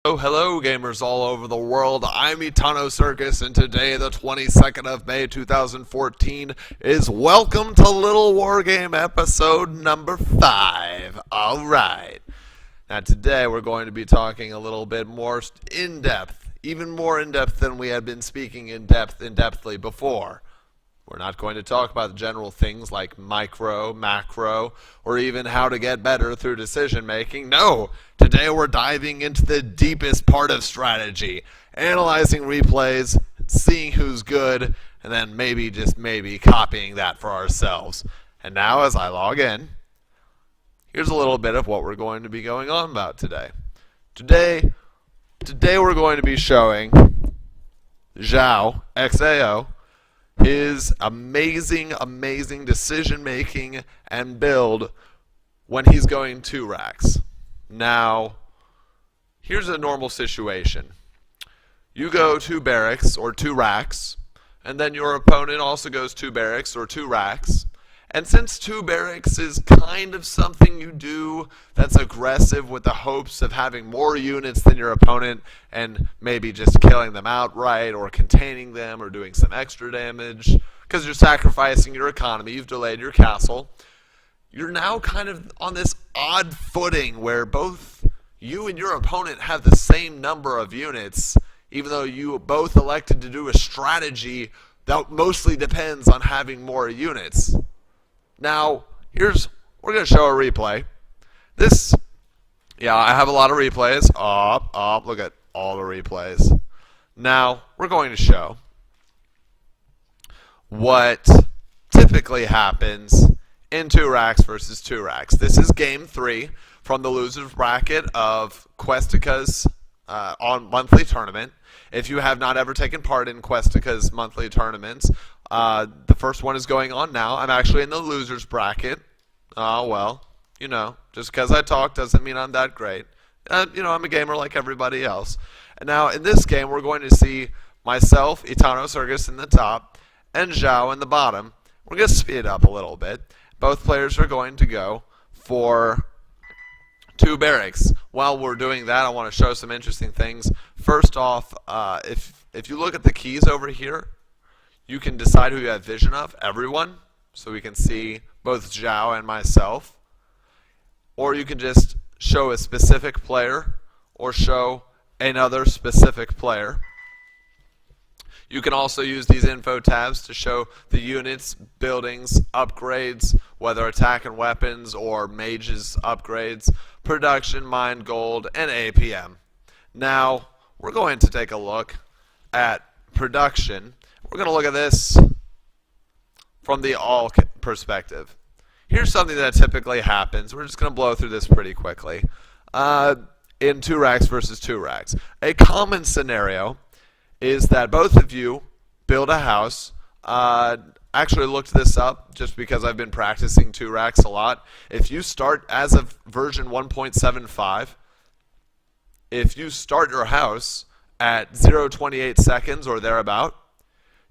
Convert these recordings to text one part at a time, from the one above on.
Oh, hello, gamers all over the world. I'm Etano Circus, and today, the 22nd of May 2014, is Welcome to Little Wargame episode number 5. Alright. Now, today we're going to be talking a little bit more in depth, even more in depth than we had been speaking in depthly before. We're not going to talk about the general things like micro, macro, or even how to get better through decision making. No! Today we're diving into the deepest part of strategy, analyzing replays, seeing who's good, and then maybe, just maybe, copying that for ourselves. And now as I log in, here's a little bit of what we're going to be going on about today. Today we're going to be showing Zhao, XAO, his amazing decision making and build when he's going 2 racks. Now, here's a normal situation. You go 2 barracks or 2 racks, and then your opponent also goes 2 barracks or 2 racks. And since 2 barracks is kind of something you do that's aggressive with the hopes of having more units than your opponent and maybe just killing them outright or containing them or doing some extra damage because you're sacrificing your economy, you've delayed your castle, you're now kind of on this odd footing where both you and your opponent have the same number of units, even though you both elected to do a strategy that mostly depends on having more units. Now, we're going to show a replay. I have a lot of replays. Look at all the replays. Now, we're going to show what typically happens in 2 racks versus 2 racks. This is game 3 from the losers bracket of Questica's on monthly tournament. If you have not ever taken part in Questica's monthly tournaments, the first one is going on now. I'm actually in the losers bracket. Well, just because I talk doesn't mean I'm that great. I'm a gamer like everybody else. And now in this game, we're going to see myself, Etano Circus in the top, and Zhao in the bottom. We're going to speed it up a little bit. Both players are going to go for 2 barracks. While we're doing that, I want to show some interesting things. First off, if you look at the keys over here, you can decide who you have vision of, everyone, so we can see both Zhao and myself. Or you can just show a specific player or show another specific player. You can also use these info tabs to show the units, buildings, upgrades, whether attack and weapons or mages upgrades, production, mine, gold, and APM. Now, we're going to take a look at production. We're going to look at this from the all perspective. Here's something that typically happens. We're just going to blow through this pretty quickly. In 2 racks versus 2 racks. A common scenario is that both of you build a house. Actually looked this up just because I've been practicing 2 racks a lot. If you start as of version 1.75, if you start your house at 0.28 seconds or thereabout,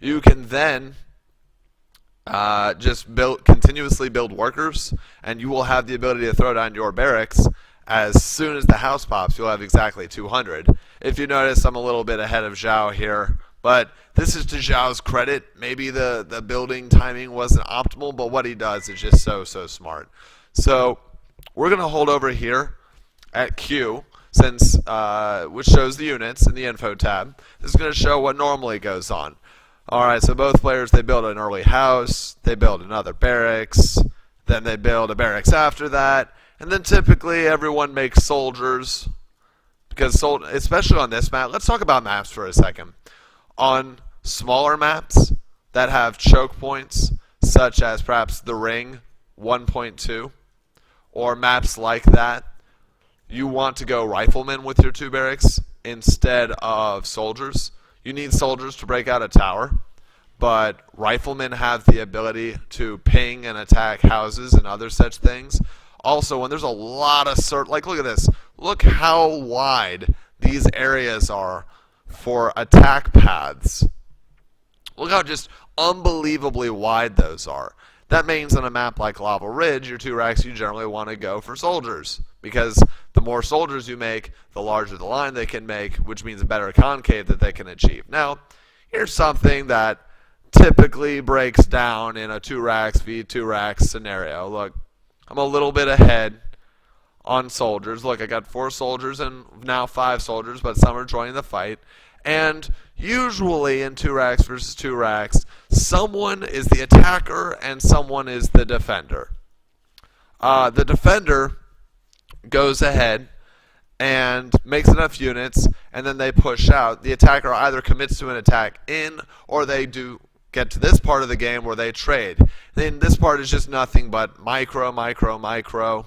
you can then just continuously build workers, and you will have the ability to throw down your barracks. As soon as the house pops, you'll have exactly 200. If you notice, I'm a little bit ahead of Zhao here, but this is to Zhao's credit. Maybe the building timing wasn't optimal, but what he does is just so smart. So we're going to hold over here at Q, since which shows the units in the info tab. This is going to show what normally goes on. Alright, so both players, they build an early house, they build another barracks, then they build a barracks after that, and then typically everyone makes soldiers, because especially on this map, let's talk about maps for a second. On smaller maps that have choke points, such as perhaps the Ring 1.2, or maps like that, you want to go riflemen with your 2 barracks instead of soldiers. You need soldiers to break out a tower, but riflemen have the ability to ping and attack houses and other such things. Also, when there's a lot of look at this. Look how wide these areas are for attack paths. Look how just unbelievably wide those are. That means on a map like Lava Ridge, your 2 racks, you generally want to go for soldiers, because the more soldiers you make, the larger the line they can make, which means a better concave that they can achieve. Now, here's something that typically breaks down in a 2 racks v 2 racks scenario. Look, I'm a little bit ahead on soldiers. Look, I got 4 soldiers and now 5 soldiers, but some are joining the fight. And usually in 2 racks versus 2 racks, someone is the attacker and someone is the defender. The defender goes ahead and makes enough units, and then they push out. The attacker either commits to an attack in, or they do get to this part of the game where they trade. Then this part is just nothing but micro, micro, micro.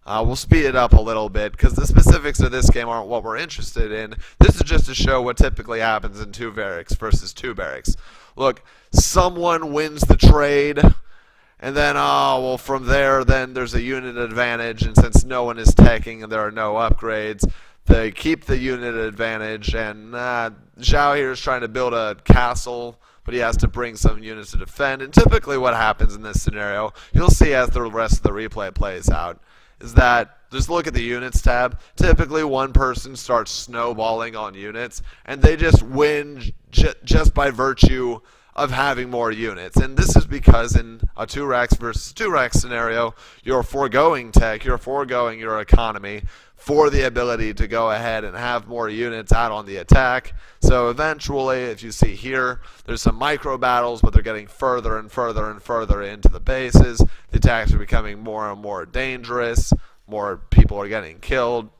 We'll speed it up a little bit because the specifics of this game aren't what we're interested in. This is just to show what typically happens in 2 barracks versus 2 barracks. Look, someone wins the trade, and then, from there, then there's a unit advantage, and since no one is teching and there are no upgrades, they keep the unit advantage, and Zhao here is trying to build a castle, but he has to bring some units to defend. And typically what happens in this scenario, you'll see as the rest of the replay plays out, is that just look at the units tab. Typically one person starts snowballing on units, and they just win just by virtue of having more units. And this is because in a 2 racks versus 2 racks scenario, you're foregoing tech, you're foregoing your economy for the ability to go ahead and have more units out on the attack. So eventually, if you see here, there's some micro battles, but they're getting further and further and further into the bases. The attacks are becoming more and more dangerous. More people are getting killed.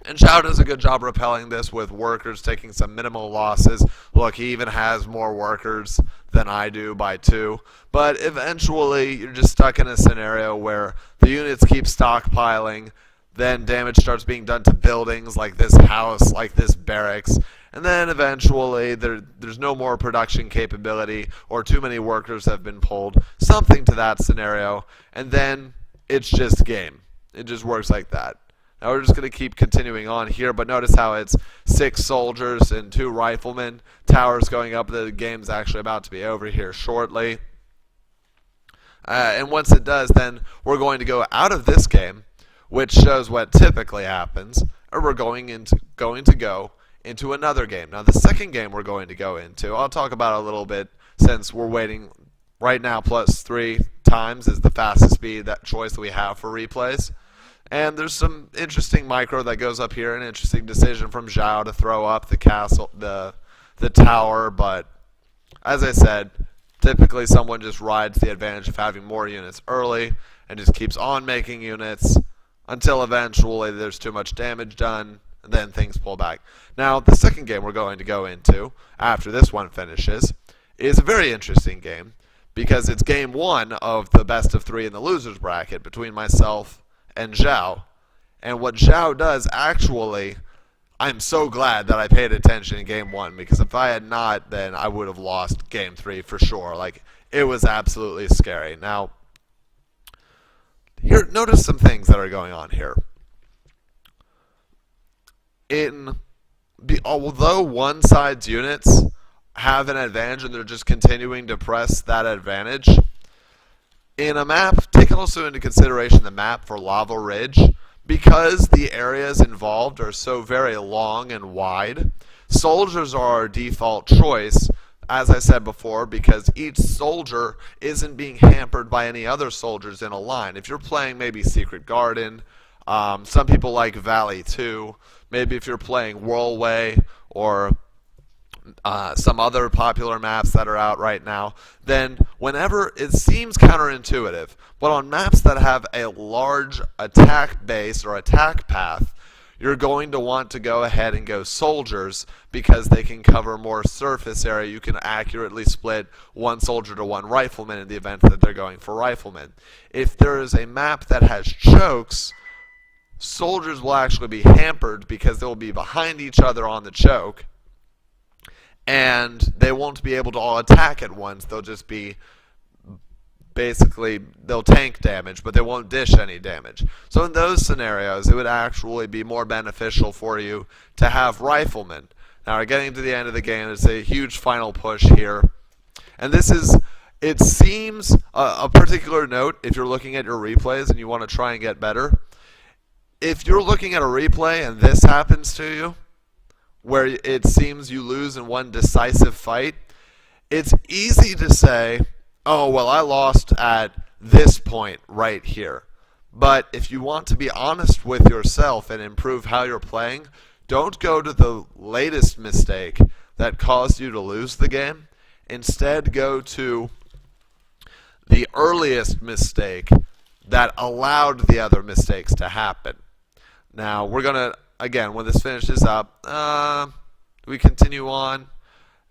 And Zhao does a good job repelling this with workers taking some minimal losses. Look, he even has more workers than I do by 2. But eventually, you're just stuck in a scenario where the units keep stockpiling, then damage starts being done to buildings like this house, like this barracks, and then eventually there's no more production capability or too many workers have been pulled, something to that scenario, and then it's just game. It just works like that. Now we're just going to keep continuing on here, but notice how it's 6 soldiers and 2 riflemen. Towers going up. The game's actually about to be over here shortly. And once it does, then we're going to go out of this game, which shows what typically happens, or we're going to go into another game. Now the second game we're going to go into, I'll talk about a little bit since we're waiting right now. +3 times is the fastest speed, that choice that we have for replays. And there's some interesting micro that goes up here, an interesting decision from Zhao to throw up the castle, the tower, but as I said, typically someone just rides the advantage of having more units early and just keeps on making units until eventually there's too much damage done, and then things pull back. Now, the second game we're going to go into, after this one finishes, is a very interesting game, because it's game 1 of the best of 3 in the losers bracket between myself and Zhao. And what Zhao does, actually, I'm so glad that I paid attention in game 1, because if I had not, then I would have lost game 3 for sure. Like, it was absolutely scary. Now, here, notice some things that are going on here. Although one side's units have an advantage and they're just continuing to press that advantage, in a map, take also into consideration the map for Lava Ridge, because the areas involved are so very long and wide, soldiers are our default choice, as I said before, because each soldier isn't being hampered by any other soldiers in a line. If you're playing maybe Secret Garden, some people like Valley 2, maybe if you're playing Whirlway or some other popular maps that are out right now, then whenever it seems counterintuitive, but on maps that have a large attack base or attack path, you're going to want to go ahead and go soldiers because they can cover more surface area. You can accurately split one soldier to one rifleman in the event that they're going for riflemen. If there is a map that has chokes, soldiers will actually be hampered because they will be behind each other on the choke, and they won't be able to all attack at once. They'll just be basically, they'll tank damage, but they won't dish any damage. So in those scenarios, it would actually be more beneficial for you to have riflemen. Now we're getting to the end of the game. It's a huge final push here. And this is It seems a particular note if you're looking at your replays and you want to try and get better. If you're looking at a replay and this happens to you, where it seems you lose in one decisive fight, it's easy to say, oh, well, I lost at this point right here. But if you want to be honest with yourself and improve how you're playing, don't go to the latest mistake that caused you to lose the game. Instead, go to the earliest mistake that allowed the other mistakes to happen. Now, we're going to, again, when this finishes up, do we continue on?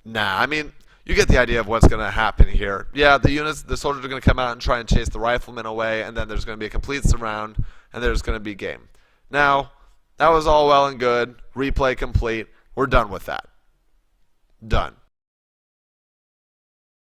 Nah, I mean, you get the idea of what's going to happen here. Yeah, the soldiers are going to come out and try and chase the riflemen away, and then there's going to be a complete surround, and there's going to be game. Now, that was all well and good. Replay complete. We're done with that. Done.